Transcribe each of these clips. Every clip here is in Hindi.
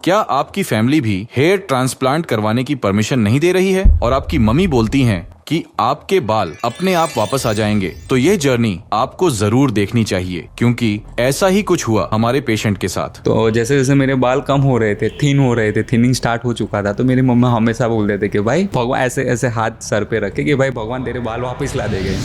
क्या आपकी फैमिली भी हेयर ट्रांसप्लांट करवाने की परमिशन नहीं दे रही है और आपकी मम्मी बोलती हैं कि आपके बाल अपने आप वापस आ जाएंगे? तो ये जर्नी आपको जरूर देखनी चाहिए, क्योंकि ऐसा ही कुछ हुआ हमारे पेशेंट के साथ। तो जैसे जैसे मेरे बाल कम हो रहे थे, थिन हो रहे थे, थिनिंग स्टार्ट हो चुका था, तो मेरी मम्मा हमेशा बोलते थे कि भाई भगवान, ऐसे ऐसे हाथ सर पे रखे कि भाई भगवान तेरे बाल वापस ला देंगे।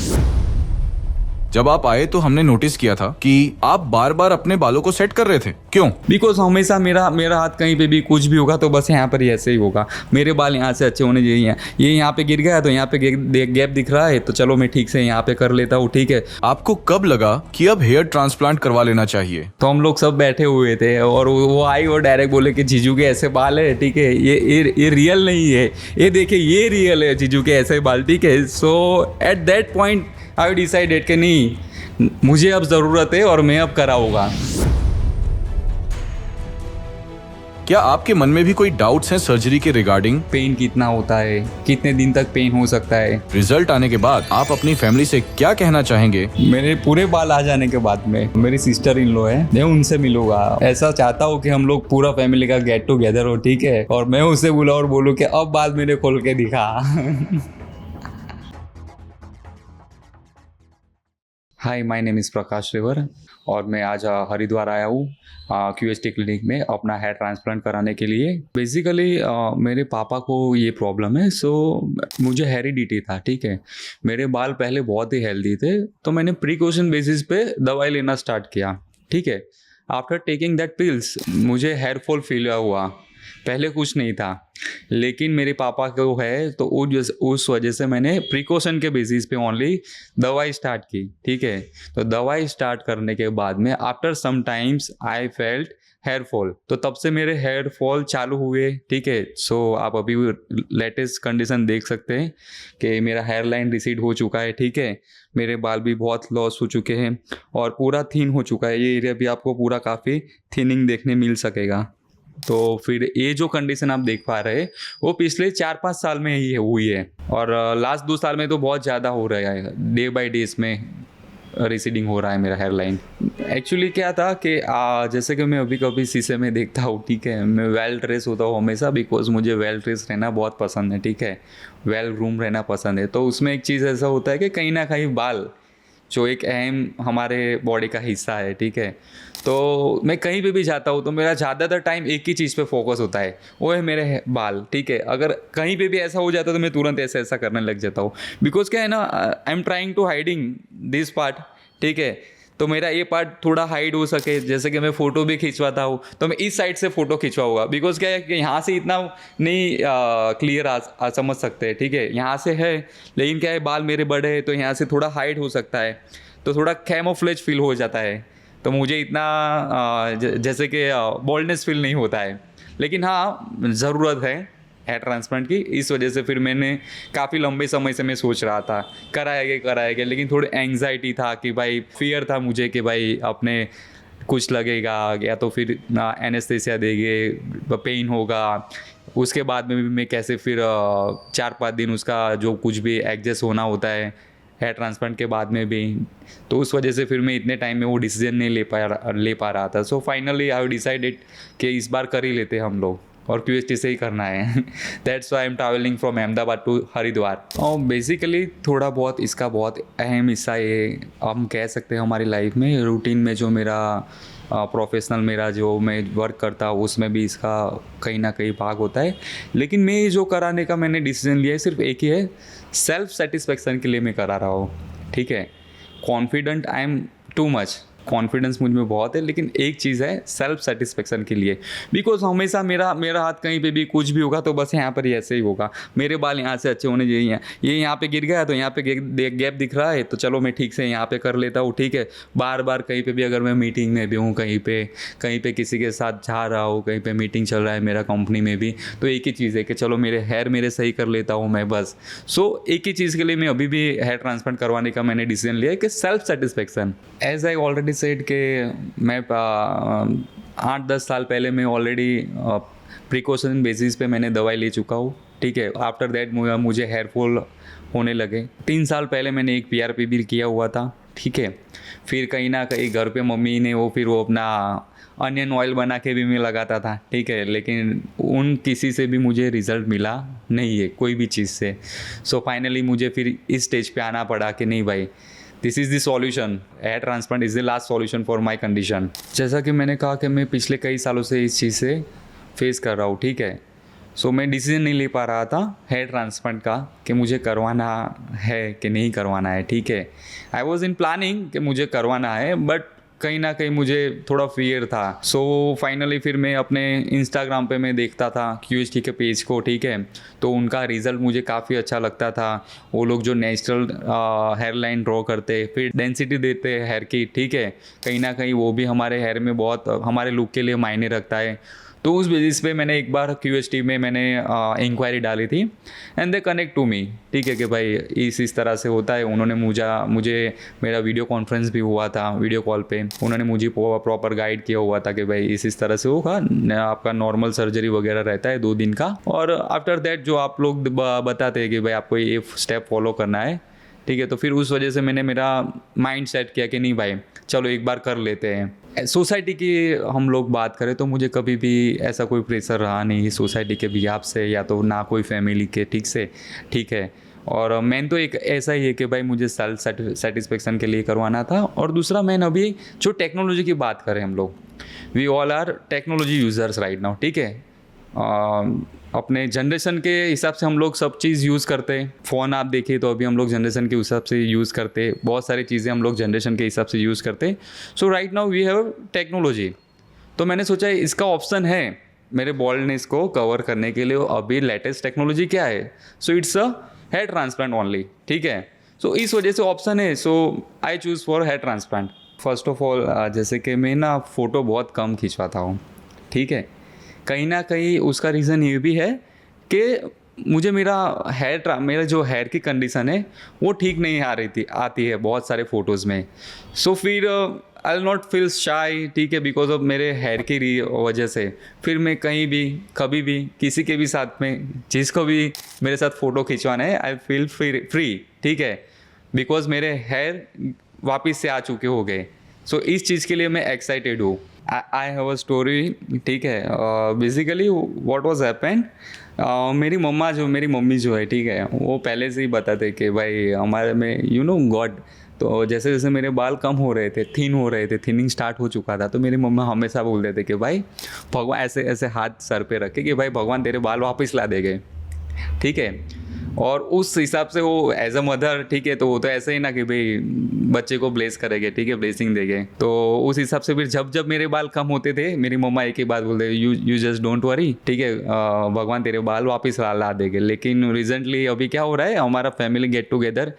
जब आप आए तो हमने नोटिस किया था कि आप बार बार अपने बालों को सेट कर रहे थे। क्यों? बिकॉज हमेशा मेरा हाथ कहीं पे भी कुछ भी होगा तो बस यहाँ पर ही ऐसे ही होगा। मेरे बाल यहाँ से अच्छे होने चाहिए। ये यहाँ पे गिर गया तो यहाँ पे गैप दिख रहा है, तो चलो मैं ठीक से यहाँ पे कर लेता हूँ, ठीक है। आपको कब लगा कि अब हेयर ट्रांसप्लांट करवा लेना चाहिए? तो हम लोग सब बैठे हुए थे और वो आई और डायरेक्ट बोले कि जीजू के ऐसे बाल है, ठीक है, ये रियल नहीं है, ये देखिए ये रियल है जीजू के ऐसे बाल, ठीक है। So at that point I decided कि नहीं, मुझे अब ज़रूरत है और मैं अब कराऊंगा। क्या आपके मन में भी कोई डाउट्स हैं सर्जरी के रिगार्डिंग? पेन कितना होता है, कितने दिन तक पेन हो सकता है? रिजल्ट आने के बाद आप अपनी फैमिली से क्या कहना चाहेंगे? मेरे पूरे बाल आ जाने के बाद में मेरी सिस्टर इन लॉ है, मैं उनसे मिलूंगा। ऐसा चाहता हूँ कि हम लोग पूरा फैमिली का गेट टुगेदर हो, ठीक है, और मैं उससे बोला और बोलूँ कि अब बाल मेरे खोल के दिखा। हाय, माय नेम इज़ प्रकाश रेवर और मैं आज हरिद्वार आया हूँ QST क्लिनिक में अपना हेयर ट्रांसप्लांट कराने के लिए। बेसिकली मेरे पापा को ये प्रॉब्लम है, सो मुझे हेरिडिटी था, ठीक है। मेरे बाल पहले बहुत ही हेल्दी थे, तो मैंने प्रिकॉशन बेसिस पे दवाई लेना स्टार्ट किया, ठीक है। आफ्टर टेकिंग दैट पिल्स मुझे हेयर फॉल फील हुआ। पहले कुछ नहीं था, लेकिन मेरे पापा को है, तो उस वजह से मैंने प्रिकॉशन के बेसिस पे ओनली दवाई स्टार्ट की, ठीक है। तो दवाई स्टार्ट करने के बाद में after some times I felt hair fall, तो तब से मेरे हेयर फॉल चालू हुए, ठीक है। सो आप अभी लेटेस्ट कंडीशन देख सकते हैं कि मेरा हेयर लाइन रिसीड हो चुका है, ठीक है। मेरे बाल भी बहुत लॉस हो चुके हैं और पूरा थिन हो चुका है। ये एरिया भी आपको पूरा काफ़ी थिनिंग देखने मिल सकेगा। तो फिर ये जो कंडीशन आप देख पा रहे हैं वो पिछले 4-5 साल में ही हुई है, और लास्ट 2 साल में तो बहुत ज़्यादा हो रहा है, डे बाय डे इसमें रिसीडिंग हो रहा है मेरा हेयर लाइन। एक्चुअली क्या था कि जैसे कि मैं अभी कभी शीशे में देखता हूँ, ठीक है, मैं वेल ड्रेस होता हूँ हमेशा, बिकॉज मुझे वेल ड्रेस रहना बहुत पसंद है, ठीक है, वेल ग्रूम रहना पसंद है। तो उसमें एक चीज़ ऐसा होता है कि कहीं ना कहीं बाल जो एक अहम हमारे बॉडी का हिस्सा है, ठीक है, तो मैं कहीं पे भी जाता हूँ तो मेरा ज़्यादातर टाइम एक ही चीज़ पे फोकस होता है, वो है मेरे बाल, ठीक है। अगर कहीं पे भी ऐसा हो जाता है तो मैं तुरंत ऐसा ऐसा करने लग जाता हूँ, बिकॉज क्या है ना, I am trying to hiding this part, ठीक है। तो मेरा ये पार्ट थोड़ा हाइड हो सके, जैसे कि मैं फ़ोटो भी खिंचवाता हूँ तो मैं इस साइड से फ़ोटो खिंचवाऊंगा, बिकॉज क्या है कि यहाँ से इतना नहीं क्लियर समझ सकते हैं, ठीक है, यहाँ से है, लेकिन क्या है बाल मेरे बड़े हैं तो यहाँ से थोड़ा हाइड हो सकता है, तो थोड़ा कैमोफ्लेज फील हो जाता है, तो मुझे इतना जैसे कि बोल्डनेस फील नहीं होता है। लेकिन हाँ, ज़रूरत है हेयर ट्रांसप्लांट की, इस वजह से फिर मैंने काफ़ी लंबे समय से मैं सोच रहा था कराएगा, लेकिन थोड़ी एंग्जाइटी था कि भाई, फियर था मुझे कि भाई अपने कुछ लगेगा या तो फिर एनेस्थेसिया देंगे, पेन होगा, उसके बाद में भी मैं कैसे फिर 4-5 दिन उसका जो कुछ भी एडजस्ट होना होता है हेयर ट्रांसप्लांट के बाद में भी, तो उस वजह से फिर मैं इतने टाइम में वो डिसीजन नहीं ले पा रहा था। सो फाइनली आई डिसाइडेड कि इस बार कर ही लेते हम लोग, और QST से ही करना है। That's why I am travelling from Ahmedabad to Haridwar. और बेसिकली थोड़ा बहुत इसका बहुत अहम हिस्सा ये हम कह सकते हैं हमारी लाइफ में, रूटीन में जो मेरा प्रोफेशनल मेरा जो मैं वर्क करता हूँ उसमें भी इसका कहीं ना कहीं भाग होता है। लेकिन मैं जो कराने का मैंने डिसीजन लिया है सिर्फ एक ही है, सेल्फ सेटिस्फेक्शन के लिए मैं करा रहा हूँ, ठीक है। Confident I am too much, confidence मुझ में बहुत है, लेकिन एक चीज़ है सेल्फ सेटिस्फेक्शन के लिए, बिकॉज हमेशा मेरा हाथ कहीं पे भी कुछ भी होगा तो बस यहाँ पर ही ऐसे ही होगा। मेरे बाल यहाँ से अच्छे होने चाहिए। ये यहाँ पे गिर गया तो यहाँ पे गैप दिख रहा है, तो चलो मैं ठीक से यहाँ पे कर लेता हूँ, ठीक है। बार बार कहीं पे भी अगर मैं मीटिंग में भी हूँ, कहीं पे किसी के साथ जा रहा हूँ, कहीं पे मीटिंग चल रहा है मेरा कंपनी में भी, तो एक ही चीज़ है कि चलो मेरे हेयर मेरे सही कर लेता हूँ मैं, बस। सो एक ही चीज़ के लिए मैं अभी भी हेयर ट्रांसप्लांट करवाने का मैंने डिसीजन लिया है कि self satisfaction. As I already said के मैं 8-10 साल पहले मैं ऑलरेडी प्रिकॉशन बेसिस पे मैंने दवाई ले चुका हूँ, ठीक है। आफ्टर दैट मुझे हेयर फॉल होने लगे। 3 साल पहले मैंने एक PRP भी किया हुआ था, ठीक है। फिर कहीं ना कहीं घर पे मम्मी ने वो अपना अनियन ऑयल बना के भी मैं लगाता था, ठीक है, लेकिन उन किसी से भी मुझे रिज़ल्ट मिला नहीं है कोई भी चीज़ से। सो फाइनली मुझे फिर इस स्टेज पे आना पड़ा कि नहीं भाई, this is the solution, hair transplant is the last solution for my condition. जैसा कि मैंने कहा कि मैं पिछले कई सालों से इस चीज़ से फेस कर रहा हूँ, ठीक है। सो मैं डिसीजन नहीं ले पा रहा था हेयर ट्रांसप्लांट का कि मुझे करवाना है कि नहीं करवाना है, ठीक है। आई वॉज इन प्लानिंग कि मुझे करवाना है, बट कहीं ना कहीं मुझे थोड़ा फियर था। सो फाइनली फिर मैं अपने इंस्टाग्राम पे मैं देखता था QHT के पेज को, ठीक है, तो उनका रिज़ल्ट मुझे काफ़ी अच्छा लगता था। वो लोग जो नेचुरल हेयर लाइन ड्रॉ करते, फिर डेंसिटी देते हेयर की, ठीक है, कहीं ना कहीं वो भी हमारे हेयर में बहुत हमारे लुक के लिए मायने रखता है। तो उस बेसिस पे मैंने एक बार QHT में मैंने इंक्वायरी डाली थी and they connect to me, ठीक है, कि भाई इस तरह से होता है। उन्होंने मुझे मेरा वीडियो कॉन्फ्रेंस भी हुआ था, वीडियो कॉल पे उन्होंने मुझे प्रॉपर गाइड किया हुआ था कि भाई इस तरह से होगा, आपका नॉर्मल सर्जरी वगैरह रहता है 2 दिन का, और आफ्टर दैट जो आप लोग बताते हैं कि भाई आपको ये स्टेप फॉलो करना है, ठीक है। तो फिर उस वजह से मैंने मेरा माइंड सेट किया कि नहीं भाई चलो एक बार कर लेते हैं। सोसाइटी की हम लोग बात करें तो मुझे कभी भी ऐसा कोई प्रेशर रहा नहीं सोसाइटी के बिहाफ से, या तो ना कोई फैमिली के, ठीक है। और मेन तो एक ऐसा ही है कि भाई मुझे सेल्फ सेटिस्फेक्शन के लिए करवाना था। और दूसरा मेन अभी जो टेक्नोलॉजी की बात करें, हम लोग we all are technology users right now, ठीक है। अपने जनरेशन के हिसाब से हम लोग सब चीज़ यूज़ करते हैं। फ़ोन आप देखिए तो अभी हम लोग जनरेशन के हिसाब से यूज़ करते हैं, बहुत सारी चीज़ें हम लोग जनरेशन के हिसाब से यूज़ करते हैं। So right now we have technology. तो मैंने सोचा इसका ऑप्शन है मेरे बॉल्डनेस को कवर करने के लिए। अभी लेटेस्ट टेक्नोलॉजी क्या है? So it's a hair transplant only, ठीक है। सो इस वजह से ऑप्शन है, so I choose for hair transplant. First of all जैसे कि मैं ना फ़ोटो बहुत कम खिंचवाता हूँ, ठीक है। कहीं ना कहीं उसका रीज़न ये भी है कि मुझे मेरा जो हेयर की कंडीशन है वो ठीक नहीं आती है बहुत सारे फ़ोटोज़ में। सो फिर आई विल नॉट फील शाई, ठीक है, बिकॉज ऑफ मेरे हेयर की वजह से फिर मैं कहीं भी कभी भी किसी के भी साथ में जिसको भी मेरे साथ फ़ोटो खिंचवाना है आई फील फ्री, ठीक है, बिकॉज मेरे हेयर वापस से आ चुके हो गए। सो इस चीज़ के लिए मैं एक्साइटेड हूँ। आई हैव अ स्टोरी, ठीक है। बेसिकली व्हाट वाज हैपेंड, मेरी मम्मी जो है, ठीक है, वो पहले से ही बताते कि भाई हमारे में गॉड। तो जैसे जैसे मेरे बाल कम हो रहे थे, थिनिंग स्टार्ट हो चुका था, तो मेरी मम्मा हमेशा बोलते थे कि भाई भगवान, ऐसे ऐसे हाथ सर पे रखे कि भाई भगवान तेरे बाल वापस ला देंगे, ठीक है। और उस हिसाब से वो एज अ मदर, ठीक है, तो वो तो ऐसे ही ना कि भाई बच्चे को ब्लेस करेंगे, ठीक है, ब्लेसिंग देंगे। तो उस हिसाब से फिर जब जब मेरे बाल कम होते थे मेरी मम्मा एक ही बात बोलते, यू जस्ट डोंट वरी, ठीक है, भगवान तेरे बाल वापस ला देंगे। लेकिन रिसेंटली अभी क्या हो रहा है, हमारा फैमिली गेट टुगेदर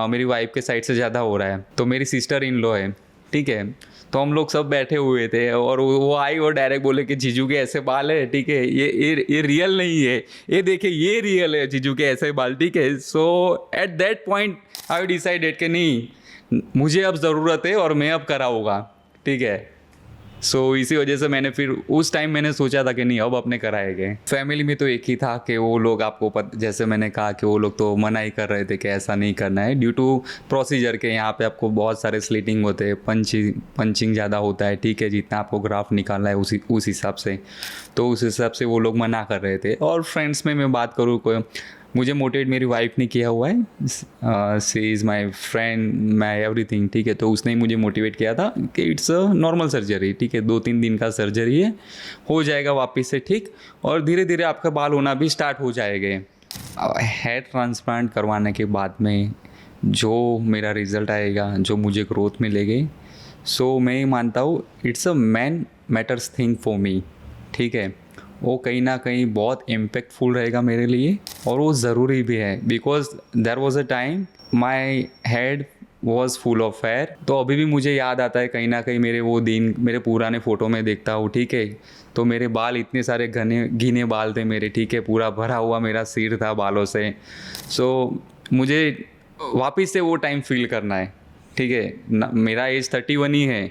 मेरी वाइफ के साइड से ज़्यादा हो रहा है। तो मेरी सिस्टर इन लॉ है, ठीक है, तो हम लोग सब बैठे हुए थे और वो आई और डायरेक्ट बोले कि जीजू के ऐसे बाल है, ठीक है, ये रियल नहीं है, ये देखिए ये रियल है जीजू के ऐसे बाल, ठीक है। So at that point I decided कि नहीं, मुझे अब ज़रूरत है और मैं अब कराऊंगा, ठीक है। सो इसी वजह से मैंने फिर उस टाइम मैंने सोचा था कि नहीं अब अपने कराएंगे। फैमिली में तो एक ही था कि वो लोग आपको जैसे मैंने कहा कि वो लोग तो मना ही कर रहे थे कि ऐसा नहीं करना है, ड्यू टू प्रोसीजर के यहाँ पे आपको बहुत सारे स्लिटिंग होते हैं, पंचिंग ज़्यादा होता है, ठीक है, जितना आपको ग्राफ निकालना है उस हिसाब से। तो उस हिसाब से वो लोग मना कर रहे थे। और फ्रेंड्स में मैं बात करूँ, मुझे मोटिवेट मेरी वाइफ ने किया हुआ है, she is my friend, my everything, ठीक है। तो उसने ही मुझे मोटिवेट किया था कि इट्स अ नॉर्मल सर्जरी, ठीक है, 2-3 दिन का सर्जरी है, हो जाएगा वापस से ठीक, और धीरे धीरे आपका बाल होना भी स्टार्ट हो जाएगा। हेयर ट्रांसप्लांट करवाने के बाद में जो मेरा रिज़ल्ट आएगा, जो मुझे ग्रोथ मिलेगी, सो मैं ही मानता हूँ it's a matters thing for me, ठीक है। वो कहीं ना कहीं बहुत इम्पैक्टफुल रहेगा मेरे लिए, और वो ज़रूरी भी है, because there was a time my head was full of hair. तो अभी भी मुझे याद आता है कहीं ना कहीं मेरे वो दिन, मेरे पुराने फ़ोटो में देखता हूँ, ठीक है, तो मेरे बाल इतने सारे घने बाल थे मेरे, ठीक है, पूरा भरा हुआ मेरा सिर था बालों से। सो मुझे वापस से वो टाइम फील करना है, ठीक है। मेरा एज 31 ही है,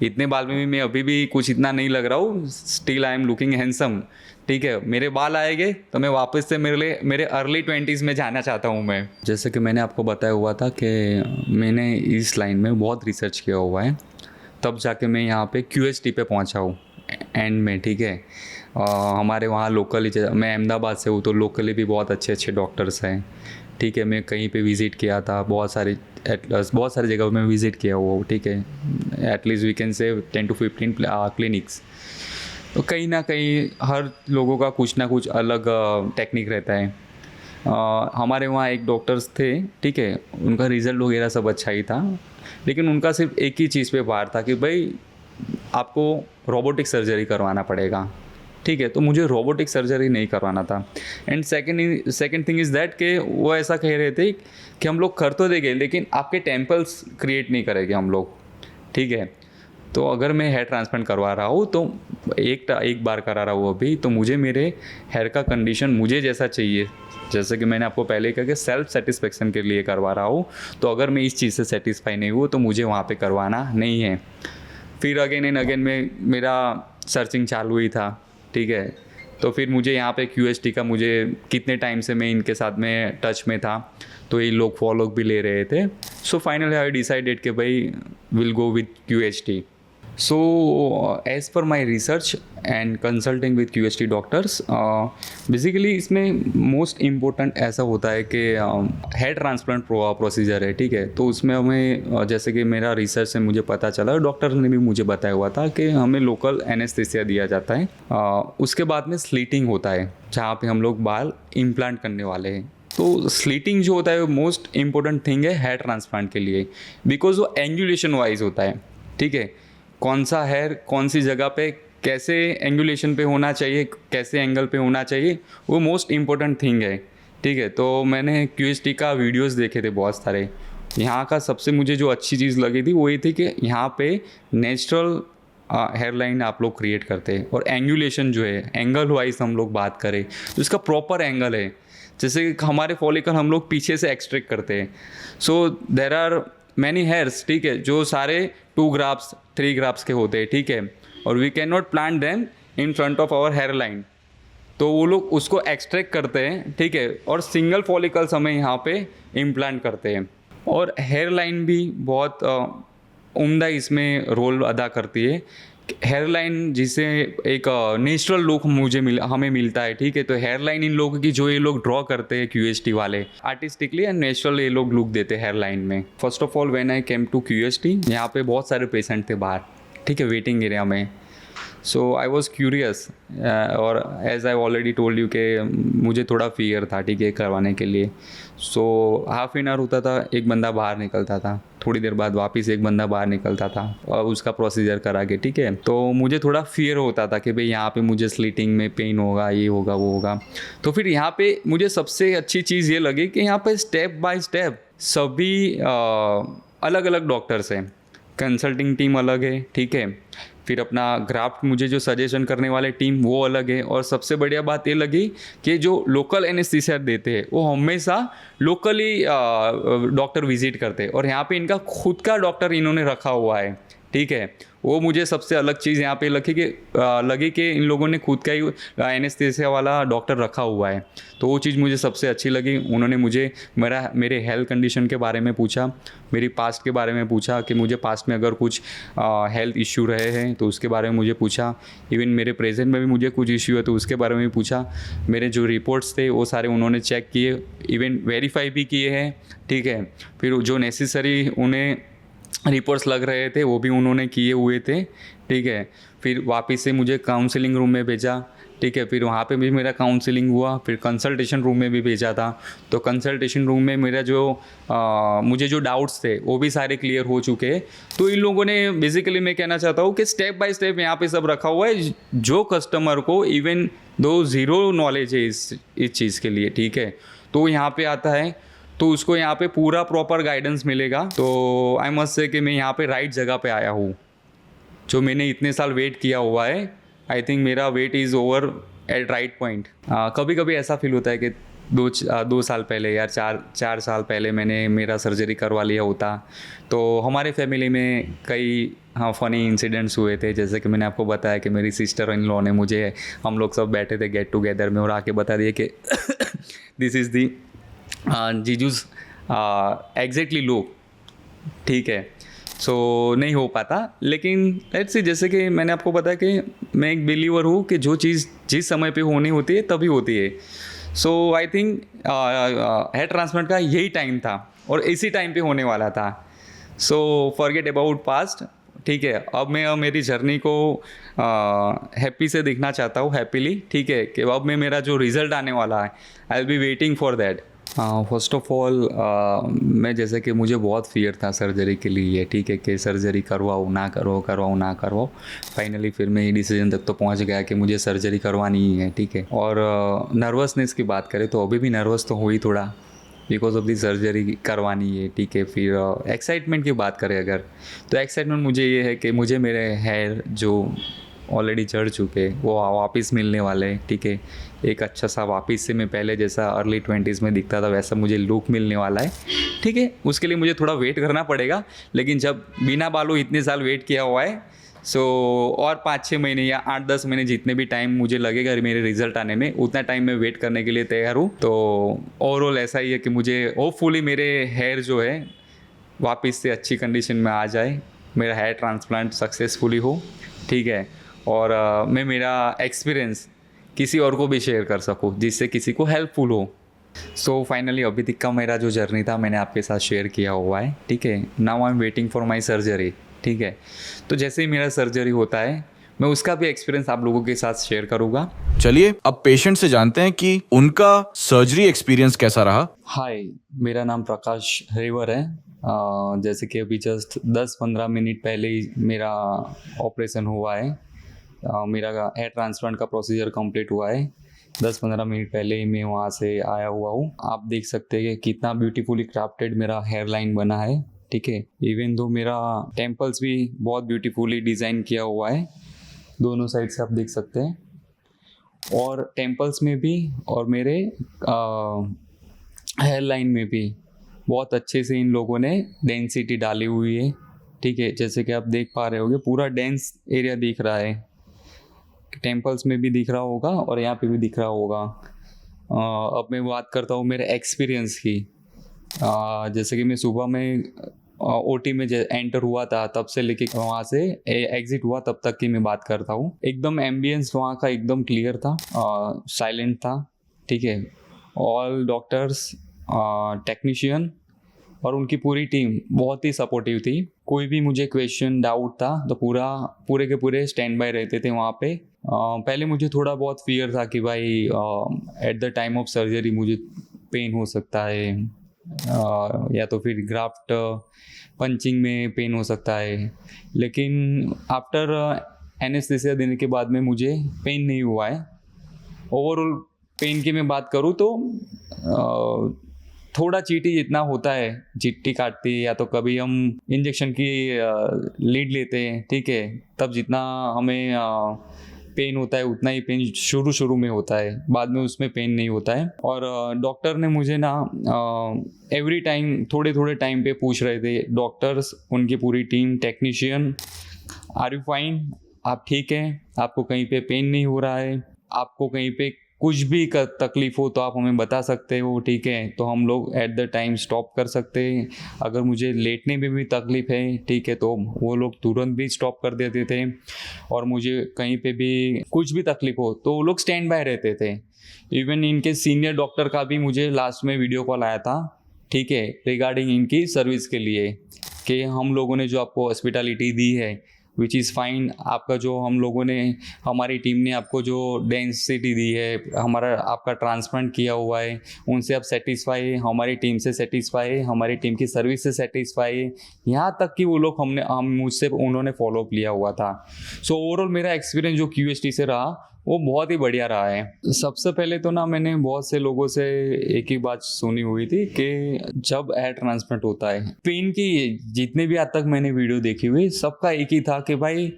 इतने बाल में भी मैं अभी भी कुछ इतना नहीं लग रहा हूँ, still I am looking handsome, ठीक है। मेरे बाल आएंगे तो मैं वापस से मेरे अर्ली 20s में जाना चाहता हूँ मैं। जैसे कि मैंने आपको बताया हुआ था कि मैंने इस लाइन में बहुत रिसर्च किया हुआ है, तब जाके मैं यहाँ पे QST पे पहुँचा हूँ एंड में, ठीक है। हमारे वहाँ लोकली, मैं अहमदाबाद से हूँ तो लोकली भी बहुत अच्छे अच्छे डॉक्टर्स हैं, ठीक है। मैं कहीं पे विज़िट किया था, बहुत सारी जगहों में विज़िट किया हुआ हूँ, ठीक है। At least we can say 10 to 15 clinics. तो कहीं ना कहीं हर लोगों का कुछ ना कुछ अलग टेक्निक रहता है। हमारे वहाँ एक डॉक्टर्स थे, ठीक है, उनका रिज़ल्ट वगैरह सब अच्छा ही था, लेकिन उनका सिर्फ एक ही चीज़ पे वार था कि भाई आपको रोबोटिक सर्जरी करवाना पड़ेगा, ठीक है। तो मुझे रोबोटिक सर्जरी नहीं करवाना था। And second thing is that कि वो ऐसा कह रहे थे कि हम लोग कर तो देंगे लेकिन आपके टेम्पल्स क्रिएट नहीं करेंगे हम लोग, ठीक है। तो अगर मैं हेयर ट्रांसप्लांट करवा रहा हूँ तो एक बार करा रहा हूँ अभी, तो मुझे मेरे हेयर का कंडीशन मुझे जैसा चाहिए, जैसे कि मैंने आपको पहले कहा कि सेल्फ सेटिस्फेक्शन के लिए करवा रहा हूँ। तो अगर मैं इस चीज़ से सेटिस्फाई नहीं हूँ तो मुझे वहाँ पे करवाना नहीं है। फिर अगेन एंड अगेन में मेरा सर्चिंग चालू ही था, ठीक है। तो फिर मुझे यहाँ पे QST का, मुझे कितने टाइम से मैं इनके साथ में टच में था तो ये लोग फॉलो भी ले रहे थे। सो फाइनली आई डिसाइडेड कि भाई will go with QST। So, as per my research and consulting with QST doctors, basically इसमें मोस्ट इम्पोर्टेंट ऐसा होता है कि हेयर ट्रांसप्लांट प्रोसीजर है, ठीक है। तो उसमें हमें जैसे कि मेरा रिसर्च से मुझे पता चला, डॉक्टर ने भी मुझे बताया हुआ था कि हमें लोकल एनेस्थीसिया दिया जाता है। उसके बाद में स्लीटिंग होता है जहाँ पे हम लोग बाल इम्प्लांट करने वाले हैं। तो स्लीटिंग जो होता है वो मोस्ट इम्पोर्टेंट थिंग है हेयर ट्रांसप्लांट के लिए, बिकॉज वो एंगुलेशन वाइज होता है, ठीक है। कौन सा हेयर कौन सी जगह पे कैसे एंगुलेशन पे होना चाहिए, कैसे एंगल पे होना चाहिए, वो मोस्ट इम्पोर्टेंट थिंग है, ठीक है। तो मैंने QST का वीडियोस देखे थे बहुत सारे। यहाँ का सबसे मुझे जो अच्छी चीज़ लगी थी वो ये थी कि यहाँ पे नेचुरल हेयर लाइन आप लोग क्रिएट करते हैं, और एंगुलेशन जो है एंगल वाइज हम लोग बात करें तो इसका प्रॉपर एंगल है। जैसे हमारे फॉलिकल हम लोग पीछे से एक्सट्रैक्ट करते हैं, सो देर आर मैनी हेयर्स, ठीक है, जो सारे 2 ग्राफ्स 3 ग्राफ्स के होते हैं, ठीक है। और we can not plant them in front of our hair line, तो वो लोग उसको एक्सट्रैक्ट करते हैं, ठीक है। और सिंगल फॉलिकल्स हमें यहाँ पे इम्प्लांट करते हैं। और हेयर लाइन भी बहुत उम्दा इसमें रोल अदा करती है। हेयर लाइन जिसे एक नेचुरल लुक हमें मिलता है, ठीक है। तो हेयर लाइन इन लोगों की जो ये लोग ड्रॉ करते हैं QST वाले, आर्टिस्टिकली एंड नेचुरल ये लोग लुक देते हैं हेयर लाइन में। First of all when I came to QST, यहाँ पे बहुत सारे पेशेंट थे बाहर, ठीक है, वेटिंग एरिया में। सो आई वॉज क्यूरियस, और as I already told you कि मुझे थोड़ा फियर था, ठीक है, करवाने के लिए। सो हाफ एन आवर होता था, एक बंदा बाहर निकलता था, थोड़ी देर बाद वापस एक बंदा बाहर निकलता था और उसका प्रोसीजर करा के, ठीक है। तो मुझे थोड़ा फियर होता था कि भाई यहाँ पे मुझे स्लीटिंग में पेन होगा, ये होगा, वो होगा। तो फिर यहाँ पे मुझे सबसे अच्छी चीज़ ये लगी कि यहाँ पे स्टेप बाय स्टेप सभी अलग अलग डॉक्टर्स हैं, कंसल्टिंग टीम अलग है, ठीक है। फिर अपना ग्राफ्ट मुझे जो सजेशन करने वाले टीम वो अलग है। और सबसे बढ़िया बात ये लगी कि जो लोकल एनेस्थीसिया देते हैं वो हमेशा लोकली डॉक्टर विजिट करते हैं, और यहाँ पे इनका खुद का डॉक्टर इन्होंने रखा हुआ है, ठीक है। वो मुझे सबसे अलग चीज़ यहाँ पे लगी कि इन लोगों ने खुद का ही एनेस्थीसिया वाला डॉक्टर रखा हुआ है। तो वो चीज़ मुझे सबसे अच्छी लगी। उन्होंने मुझे मेरे हेल्थ कंडीशन के बारे में पूछा, मेरी पास्ट के बारे में पूछा कि मुझे पास्ट में अगर कुछ हेल्थ इश्यू रहे हैं तो उसके बारे में मुझे पूछा। इवन मेरे प्रेजेंट में भी मुझे कुछ इश्यू है तो उसके बारे में भी पूछा। मेरे जो रिपोर्ट्स थे वो सारे उन्होंने चेक किए, इवन वेरीफाई भी किए हैं, ठीक है। फिर जो नेसेसरी उन्हें रिपोर्ट्स लग रहे थे वो भी उन्होंने किए हुए थे, ठीक है। फिर वापस से मुझे काउंसलिंग रूम में भेजा, ठीक है। फिर वहाँ पे भी मेरा काउंसलिंग हुआ। फिर कंसल्टेशन रूम में भी भेजा था। तो कंसल्टेशन रूम में मेरा जो मुझे जो डाउट्स थे वो भी सारे क्लियर हो चुके हैं। तो इन लोगों ने बेसिकली, मैं कहना चाहता हूँ कि स्टेप बाय स्टेप यहाँ पे सब रखा हुआ है, जो कस्टमर को इवन दो ज़ीरो नॉलेज है इस चीज़ के लिए, ठीक है, तो यहाँ पे आता है तो उसको यहाँ पे पूरा प्रॉपर गाइडेंस मिलेगा। तो आई मस्ट से कि मैं यहाँ पे राइट जगह पे आया हूँ। जो मैंने इतने साल वेट किया हुआ है, आई थिंक मेरा wait is over at right point. कभी कभी ऐसा फील होता है कि दो साल पहले या चार साल पहले मैंने मेरा सर्जरी करवा लिया होता तो हमारे फैमिली में कई फ़नी इंसिडेंट्स हुए थे। जैसे कि मैंने आपको बताया कि मेरी सिस्टर इन लॉ ने मुझे, हम लोग सब बैठे थे गेट टुगेदर में और आके बता दिए कि this is the Jesus exactly look, ठीक है। सो नहीं हो पाता। लेकिन लेट्स सी, जैसे कि मैंने आपको बताया कि मैं एक बिलीवर हूँ कि जो चीज़ जिस समय पे होनी होती है तभी होती है। So I think hair transplant का यही टाइम था और इसी टाइम पे होने वाला था। सो फॉरगेट अबाउट पास्ट, ठीक है। अब मैं मेरी जर्नी को हैप्पी से देखना चाहता हूँ, हैप्पीली, ठीक है, कि अब मैं मेरा जो रिज़ल्ट आने वाला है I will be waiting for that. First of all मैं जैसे कि मुझे बहुत फियर था सर्जरी के लिए, ठीक है, कि सर्जरी करवाऊँ ना करवाऊँ। फाइनली फिर मैं ये डिसीजन तक तो पहुंच गया कि मुझे सर्जरी करवानी ही है, ठीक है। और नर्वसनेस की बात करें तो अभी भी नर्वस तो हुई थोड़ा, बिकॉज ऑफ दी सर्जरी करवानी है, ठीक है। फिर एक्साइटमेंट की बात करें अगर, तो एक्साइटमेंट मुझे ये है कि मुझे मेरे हेयर जो ऑलरेडी चढ़ चुके वो वापस मिलने वाले हैं, ठीक है। एक अच्छा सा वापस से मैं पहले जैसा अर्ली 20s में दिखता था वैसा मुझे लुक मिलने वाला है, ठीक है। उसके लिए मुझे थोड़ा वेट करना पड़ेगा, लेकिन जब बिना बालों इतने साल वेट किया हुआ है, सो और 5-6 महीने या 8-10 महीने जितने भी टाइम मुझे लगेगा मेरे रिजल्ट आने में, उतना टाइम मैं वेट करने के लिए तैयार हूँ। तो ओवरऑल ऐसा ही है कि मुझे होपफुली मेरे हेयर जो है वापस से अच्छी कंडीशन में आ जाए, मेरा हेयर ट्रांसप्लांट सक्सेसफुली हो, ठीक है। और मैं मेरा एक्सपीरियंस किसी और को भी शेयर कर सकूँ जिससे किसी को हेल्पफुल हो। सो फाइनली अभी तक का मेरा जो जर्नी था मैंने आपके साथ शेयर किया हुआ है, ठीक है। Now I am waiting for my surgery, ठीक है। तो जैसे ही मेरा सर्जरी होता है मैं उसका भी एक्सपीरियंस आप लोगों के साथ शेयर करूँगा। चलिए अब पेशेंट से जानते हैं कि उनका सर्जरी एक्सपीरियंस कैसा रहा। हाय, मेरा नाम प्रकाश रेवर है। जैसे कि अभी जस्ट 10-15 मिनट पहले ही मेरा ऑपरेशन हुआ है। मेरा हेयर ट्रांसप्लांट का प्रोसीजर कंप्लीट हुआ है। 10-15 मिनट पहले ही मैं वहाँ से आया हुआ हूँ। आप देख सकते हैं कि कितना ब्यूटीफुली क्राफ्टेड मेरा हेयर लाइन बना है, ठीक है। इवन दो मेरा टेम्पल्स भी बहुत ब्यूटीफुली डिज़ाइन किया हुआ है, दोनों साइड से आप देख सकते हैं। और टेम्पल्स में भी और मेरे हेयर लाइन में भी बहुत अच्छे से इन लोगों ने डेंसिटी डाली हुई है, ठीक है। जैसे कि आप देख पा रहे होगे पूरा डेंस एरिया दिख रहा है, टेम्पल्स में भी दिख रहा होगा और यहाँ पे भी दिख रहा होगा। अब मैं बात करता हूँ मेरे एक्सपीरियंस की। जैसे कि मैं सुबह में ओटी में एंटर हुआ था तब से लेके वहाँ से एग्जिट हुआ तब तक की मैं बात करता हूँ। एकदम एम्बियंस वहाँ का एकदम क्लियर था, साइलेंट था, ठीक है। ऑल डॉक्टर्स, टेक्नीशियन और उनकी पूरी टीम बहुत ही सपोर्टिव थी। कोई भी मुझे क्वेश्चन डाउट था तो पूरे के पूरे स्टैंड बाय रहते थे वहाँ पे। पहले मुझे थोड़ा बहुत फियर था कि भाई at the time of surgery मुझे पेन हो सकता है, या तो फिर ग्राफ्ट पंचिंग में पेन हो सकता है। लेकिन आफ्टर एनेस्थीसिया देने के बाद में मुझे पेन नहीं हुआ है। ओवरऑल पेन की मैं बात करूँ तो थोड़ा चीटी जितना होता है, चिट्टी काटती है या तो कभी हम इंजेक्शन की लीड लेते हैं, ठीक है, तब जितना हमें पेन होता है उतना ही पेन शुरू में होता है, बाद में उसमें पेन नहीं होता है। और डॉक्टर ने मुझे ना एवरी टाइम थोड़े टाइम पे पूछ रहे थे डॉक्टर्स, उनकी पूरी team, technician, are you fine, आप ठीक हैं, आपको कहीं पे पेन नहीं हो रहा है, आपको कहीं पे कुछ भी तकलीफ हो तो आप हमें बता सकते हो, ठीक है, तो हम लोग एट द टाइम स्टॉप कर सकते हैं। अगर मुझे लेटने में भी तकलीफ है, ठीक है, तो वो लोग तुरंत भी स्टॉप कर देते थे। और मुझे कहीं पे भी कुछ भी तकलीफ हो तो वो लोग स्टैंड बाय रहते थे। इवन इनके सीनियर डॉक्टर का भी मुझे लास्ट में वीडियो कॉल आया था, ठीक है, रिगार्डिंग इनकी सर्विस के लिए कि हम लोगों ने जो आपको हॉस्पिटलिटी दी है विच इज़ फाइन, आपका जो हम लोगों ने, हमारी टीम ने आपको जो डेंसिटी दी है, हमारा आपका ट्रांसप्लांट किया हुआ है, उनसे आप सेटिस्फाई है, हमारी टीम से सेटिस्फाई है, हमारी टीम की सर्विस से सेटिस्फाई है, यहाँ तक कि वो लोग मुझसे उन्होंने फॉलोअप लिया हुआ था। सो ओवरऑल मेरा एक्सपीरियंस जो QST से रहा वो बहुत ही बढ़िया रहा है। सबसे पहले तो ना मैंने बहुत से लोगों से एक ही बात सुनी हुई थी कि जब हेयर ट्रांसप्लांट होता है, पेन की जितने भी आज तक मैंने वीडियो देखी हुई सबका एक ही था कि भाई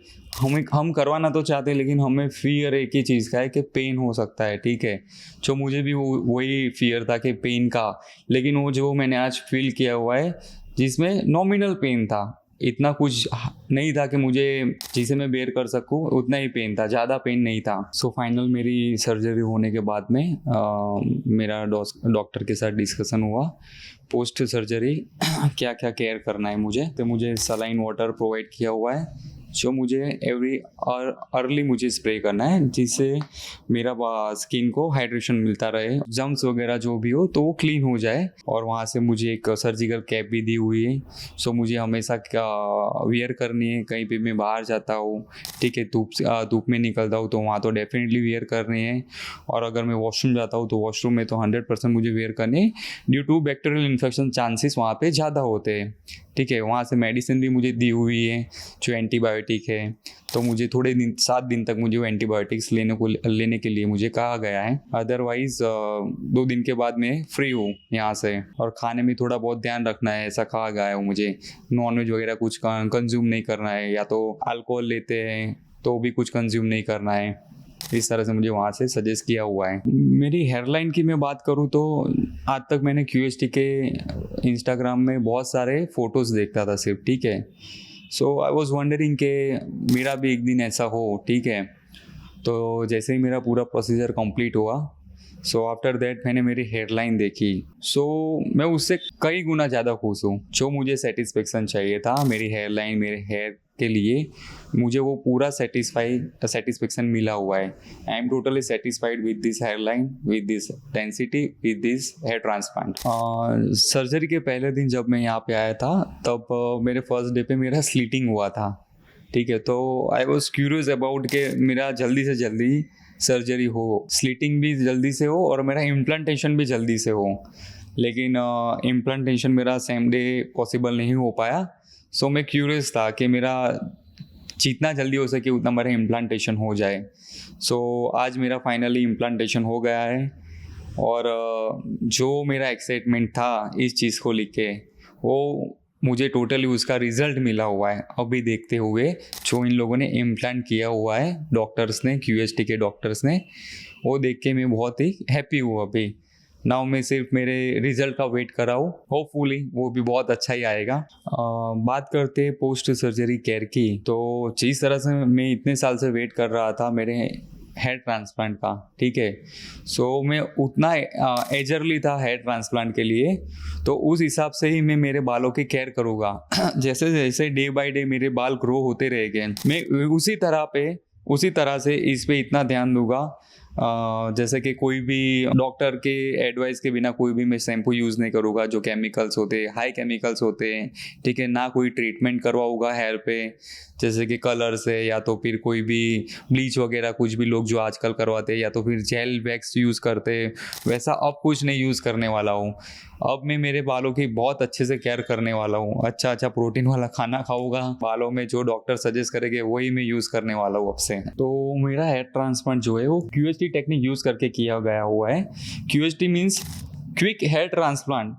हम करवाना तो चाहते हैं लेकिन हमें फियर एक ही चीज़ का है कि पेन हो सकता है, ठीक है। जो मुझे भी वही फियर था कि पेन का, लेकिन वो जो मैंने आज फील किया हुआ है जिसमें नॉमिनल पेन था, इतना कुछ नहीं था कि मुझे जिसे मैं बेयर कर सकूं, उतना ही पेन था, ज़्यादा पेन नहीं था। सो फाइनल मेरी सर्जरी होने के बाद में मेरा डॉक्टर के साथ डिस्कशन हुआ पोस्ट सर्जरी क्या क्या केयर करना है मुझे। तो मुझे सलाइन वाटर प्रोवाइड किया हुआ है जो मुझे एवरी अर्ली मुझे स्प्रे करना है, जिससे मेरा स्किन को हाइड्रेशन मिलता रहे, जम्स वगैरह जो भी हो तो वो क्लीन हो जाए। और वहाँ से मुझे एक सर्जिकल कैप भी दी हुई है, सो मुझे हमेशा वियर करनी है। कहीं पे मैं बाहर जाता हूँ, ठीक है, धूप में निकलता हूँ तो वहाँ तो डेफिनेटली वियर करनी है। और अगर मैं वॉशरूम जाता हूँ तो वॉशरूम में तो 100% मुझे वियर करनी है, due to bacterial infection chances वहाँ पे ज़्यादा होते हैं, ठीक है। वहाँ से मेडिसिन भी मुझे दी हुई है जो एंटीबायोटिक है, तो मुझे 7 दिन तक मुझे वो एंटीबायोटिक्स लेने के लिए मुझे कहा गया है। अदरवाइज 2 दिन के बाद मैं फ्री हूँ यहाँ से। और खाने में थोड़ा बहुत ध्यान रखना है, ऐसा कहा गया है मुझे। नॉनवेज वगैरह कुछ कंज्यूम नहीं करना है, या तो अल्कोहल लेते हैं तो भी कुछ कंज्यूम नहीं करना है। इस तरह से मुझे वहाँ से सजेस्ट किया हुआ है। मेरी हेयरलाइन की मैं बात करूँ तो आज तक मैंने QST के इंस्टाग्राम में बहुत सारे फ़ोटोज़ देखता था सिर्फ, ठीक है। सो आई वॉज वंडरिंग के मेरा भी एक दिन ऐसा हो, ठीक है। तो जैसे ही मेरा पूरा प्रोसीजर कंप्लीट हुआ, सो आफ्टर दैट मैंने मेरी हेयरलाइन देखी, सो मैं उससे कई गुना ज़्यादा खुश हूँ। जो मुझे सेटिस्फेक्शन चाहिए था मेरी हेयरलाइन, मेरे हेयर के लिए, मुझे वो पूरा सेटिस्फेक्शन मिला हुआ है। I am totally satisfied with this hairline, with this density, with this hair transplant. Surgery के पहले दिन जब मैं यहाँ पे आया था, तब मेरे फर्स्ट डे पे मेरा स्लीटिंग हुआ था, ठीक है। तो आई वॉज क्यूरियस अबाउट के मेरा जल्दी से जल्दी सर्जरी हो, स्लीटिंग भी जल्दी से हो और मेरा इम्प्लांटेशन भी जल्दी से हो। लेकिन इम्प्लांटेशन मेरा सेम डे पॉसिबल नहीं हो पाया। सो मैं क्यूरियस था कि मेरा जितना जल्दी हो सके उतना मेरा इम्प्लांटेशन हो जाए। सो आज मेरा फाइनली इम्प्लांटेशन हो गया है। और जो मेरा एक्साइटमेंट था इस चीज़ को लेके, वो मुझे टोटली उसका रिजल्ट मिला हुआ है अभी देखते हुए। जो इन लोगों ने इम्प्लांट किया हुआ है, डॉक्टर्स ने, QST के डॉक्टर्स ने, वो देख के मैं बहुत ही हैप्पी हूँ अभी। नाउ मैं सिर्फ मेरे रिजल्ट का वेट कर रहा हूँ, होपफुली वो भी बहुत अच्छा ही आएगा। बात करते हैं पोस्ट सर्जरी केयर की, तो जिस तरह से मैं इतने साल से वेट कर रहा था मेरे हेयर ट्रांसप्लांट का, ठीक है। सो मैं उतना एजरली था हेयर ट्रांसप्लांट के लिए, तो उस हिसाब से ही मैं मेरे बालों की केयर करूँगा। जैसे जैसे डे बाय डे मेरे बाल ग्रो होते रहेंगे, मैं उसी तरह से इस पे इतना ध्यान दूंगा। जैसे कि कोई भी डॉक्टर के एडवाइस के बिना कोई भी मैं शैम्पू यूज़ नहीं करूँगा जो केमिकल्स होते हैं, हाई केमिकल्स होते हैं, ठीक है। ना कोई ट्रीटमेंट करवाऊँगा हेयर पे, जैसे कि कलर से, या तो फिर कोई भी ब्लीच वगैरह कुछ भी लोग जो आजकल करवाते हैं, या तो फिर जेल वैक्स यूज़ करते हैं, वैसा अब कुछ नहीं यूज़ करने वाला हूँ। अब मैं मेरे बालों की बहुत अच्छे से केयर करने वाला हूँ। अच्छा प्रोटीन वाला खाना खाऊंगा, बालों में जो डॉक्टर सजेस्ट करेंगे वही मैं यूज़ करने वाला हूँ अब से। तो मेरा हेयर ट्रांसप्लांट जो है वो QST टेक्निक यूज़ करके किया गया हुआ है। QST means quick hair transplant.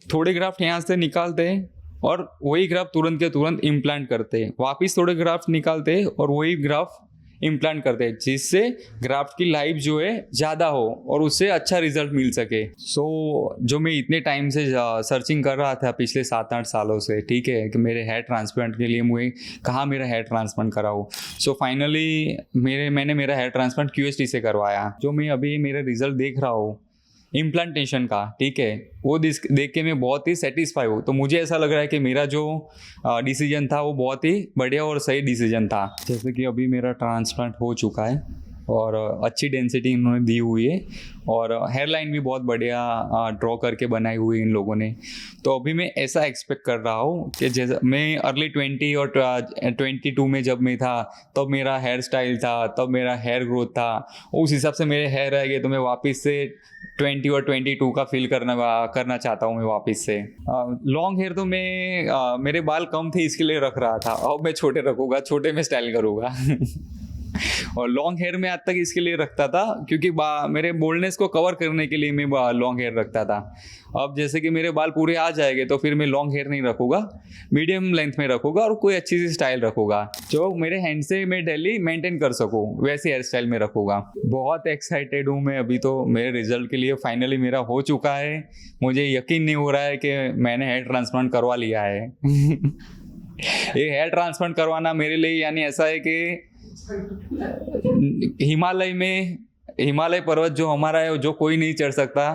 थोड़े ग्राफ्ट यहाँ से निकालते हैं और वही ग्राफ्ट तुरंत के तुरंत इम्प्लांट करते हैं, वापिस थोड़े ग्राफ्ट निकालते हैं और वही ग्राफ्ट इम्प्लांट करते हैं, जिससे ग्राफ्ट की लाइफ जो है ज़्यादा हो और उससे अच्छा रिजल्ट मिल सके। सो जो मैं इतने टाइम से सर्चिंग कर रहा था पिछले 7-8 सालों से, ठीक है, कि मेरे हेयर ट्रांसप्लांट के लिए मुझे कहाँ मेरा हेयर ट्रांसप्लांट कराऊँ। सो फाइनली मैंने मेरा हेयर ट्रांसप्लांट QST से करवाया। जो मैं अभी मेरा रिजल्ट देख रहा हूँ इम्प्लांटेशन का, ठीक है, वो देख के मैं बहुत ही सेटिस्फाई हूँ। तो मुझे ऐसा लग रहा है कि मेरा जो डिसीजन था वो बहुत ही बढ़िया और सही डिसीजन था। जैसे कि अभी मेरा ट्रांसप्लांट हो चुका है और अच्छी डेंसिटी इन्होंने दी हुई है और हेयर लाइन भी बहुत बढ़िया ड्रॉ करके बनाई हुई है इन लोगों ने। तो अभी मैं ऐसा एक्सपेक्ट कर रहा हूँ कि जैसे मैं अर्ली 20 और 22 में जब मैं था तब मेरा हेयर स्टाइल था, तब मेरा हेयर ग्रोथ था, उस हिसाब से मेरे हेयर रह गए, तो मैं वापस से 20 और 22 का फील करना चाहता हूँ मैं वापस से। लॉन्ग हेयर तो मैं मेरे बाल कम थे इसके लिए रख रहा था, अब मैं छोटे रखूँगा, छोटे में स्टाइल करूँगा। और लॉन्ग हेयर में आज तक इसके लिए रखता था क्योंकि मेरे बोल्डनेस को कवर करने के लिए मैं लॉन्ग हेयर रखता था। अब जैसे कि मेरे बाल पूरे आ जाएंगे तो फिर मैं लॉन्ग हेयर नहीं रखूँगा, मीडियम लेंथ में रखूँगा और कोई अच्छी सी स्टाइल रखूँगा जो मेरे हैंड से मैं डेली मेंटेन कर सकूँ, वैसे हेयर स्टाइल में रखूँगा। बहुत एक्साइटेड हूँ मैं अभी तो मेरे रिजल्ट के लिए। फाइनली मेरा हो चुका है, मुझे यकीन नहीं हो रहा है कि मैंने हेयर ट्रांसप्लांट करवा लिया है। ये हेयर ट्रांसप्लांट करवाना मेरे लिए यानी ऐसा है कि हिमालय पर्वत जो हमारा है, जो कोई नहीं चढ़ सकता,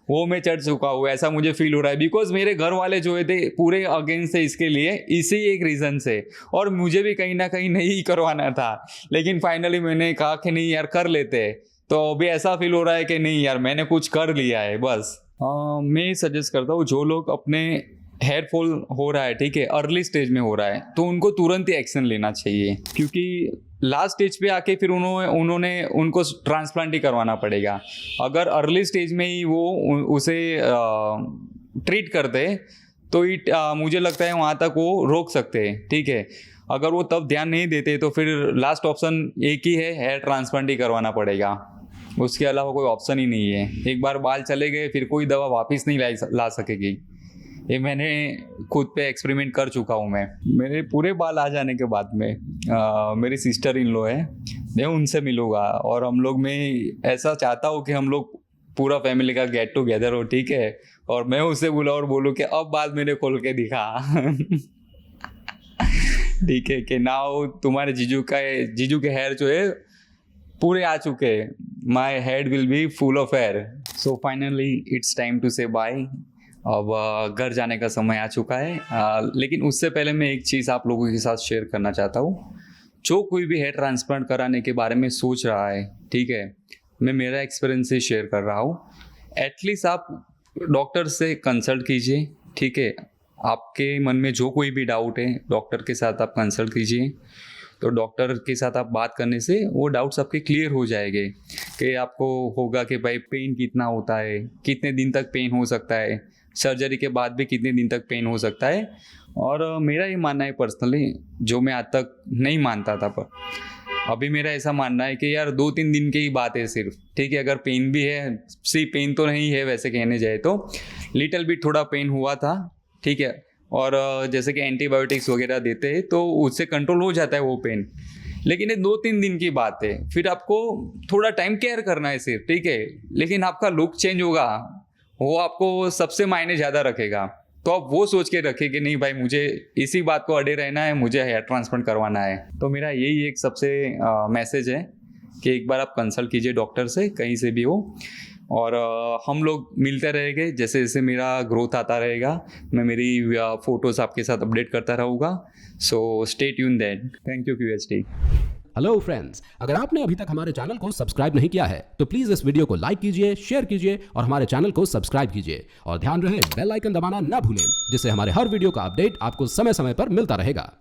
वो मैं चढ़ चुका हूँ, ऐसा मुझे फील हो रहा है। बिकॉज मेरे घर वाले जो थे पूरे अगेंस्ट थे इसके लिए, इसी एक रीज़न से। और मुझे भी कहीं ना कहीं नहीं करवाना था, लेकिन फाइनली मैंने कहा कि नहीं यार कर लेते। तो अभी ऐसा फील हो रहा है कि नहीं यार मैंने कुछ कर लिया है बस। मैं सजेस्ट करता हूँ जो लोग अपने हेयर फॉल हो रहा है, ठीक है, अर्ली स्टेज में हो रहा है, तो उनको तुरंत ही एक्शन लेना चाहिए, क्योंकि लास्ट स्टेज पे आके फिर उनको ट्रांसप्लांट ही करवाना पड़ेगा। अगर अर्ली स्टेज में ही वो उसे ट्रीट करते तो मुझे लगता है वहाँ तक वो रोक सकते हैं, ठीक है। अगर वो तब ध्यान नहीं देते तो फिर लास्ट ऑप्शन एक ही है, हेयर ट्रांसप्लांट ही करवाना पड़ेगा। उसके अलावा कोई ऑप्शन ही नहीं है। एक बार बाल चले गए फिर कोई दवा वापस नहीं ला सकेगी। ये मैंने खुद पे एक्सपेरिमेंट कर चुका हूँ। मेरे पूरे बाल आ जाने के बाद में मेरी सिस्टर इन लॉ है, मैं उनसे मिलूँगा और हम लोग, मैं ऐसा चाहता हूँ कि हम लोग पूरा फैमिली का गेट टुगेदर हो, ठीक है, और मैं उससे बोला और बोलूँ कि अब बाल मेरे खोल के दिखा ठीक है, कि नाउ तुम्हारे जीजू के हेयर जो है पूरे आ चुके, my head will be full of hair. So finally it's time to say bye. अब घर जाने का समय आ चुका है, लेकिन उससे पहले मैं एक चीज़ आप लोगों के साथ शेयर करना चाहता हूँ। जो कोई भी हेयर ट्रांसप्लांट कराने के बारे में सोच रहा है, ठीक है, मैं मेरा एक्सपीरियंस से शेयर कर रहा हूँ। एटलीस्ट आप डॉक्टर से कंसल्ट कीजिए, ठीक है। आपके मन में जो कोई भी डाउट है, डॉक्टर के साथ आप कंसल्ट कीजिए। तो डॉक्टर के साथ आप बात करने से वो डाउट्स आपके क्लियर हो जाएंगे कि आपको होगा कि भाई पेन कितना होता है, कितने दिन तक पेन हो सकता है, सर्जरी के बाद भी कितने दिन तक पेन हो सकता है। और मेरा ये मानना है पर्सनली, जो मैं आज तक नहीं मानता था, पर अभी मेरा ऐसा मानना है कि यार 2-3 दिन की ही बात है सिर्फ, ठीक है। अगर पेन भी है, पेन तो नहीं है वैसे कहने जाए तो, लिटिल बिट थोड़ा पेन हुआ था, ठीक है। और जैसे कि एंटीबायोटिक्स वगैरह देते हैं तो उससे कंट्रोल हो जाता है वो पेन, लेकिन ये 2-3 दिन की बात है। फिर आपको थोड़ा टाइम केयर करना है सिर्फ, ठीक है, लेकिन आपका लुक चेंज होगा, वो आपको सबसे मायने ज़्यादा रखेगा। तो आप वो सोच के रखें कि नहीं भाई मुझे इसी बात को अड़े रहना है, मुझे हेयर ट्रांसप्लांट करवाना है। तो मेरा यही एक सबसे मैसेज है कि एक बार आप कंसल्ट कीजिए डॉक्टर से, कहीं से भी हो। और हम लोग मिलते रहेंगे, जैसे जैसे मेरा ग्रोथ आता रहेगा मैं मेरी फ़ोटोज़ आपके साथ अपडेट करता रहूँगा। So stay tune that. Thank you QHT। Hello friends, अगर आपने अभी तक हमारे चैनल को सब्सक्राइब नहीं किया है तो प्लीज़ इस वीडियो को लाइक कीजिए, शेयर कीजिए और हमारे चैनल को सब्सक्राइब कीजिए। और ध्यान रहे बेल आइकन दबाना ना भूलें, जिससे हमारे हर वीडियो का अपडेट आपको समय समय पर मिलता रहेगा।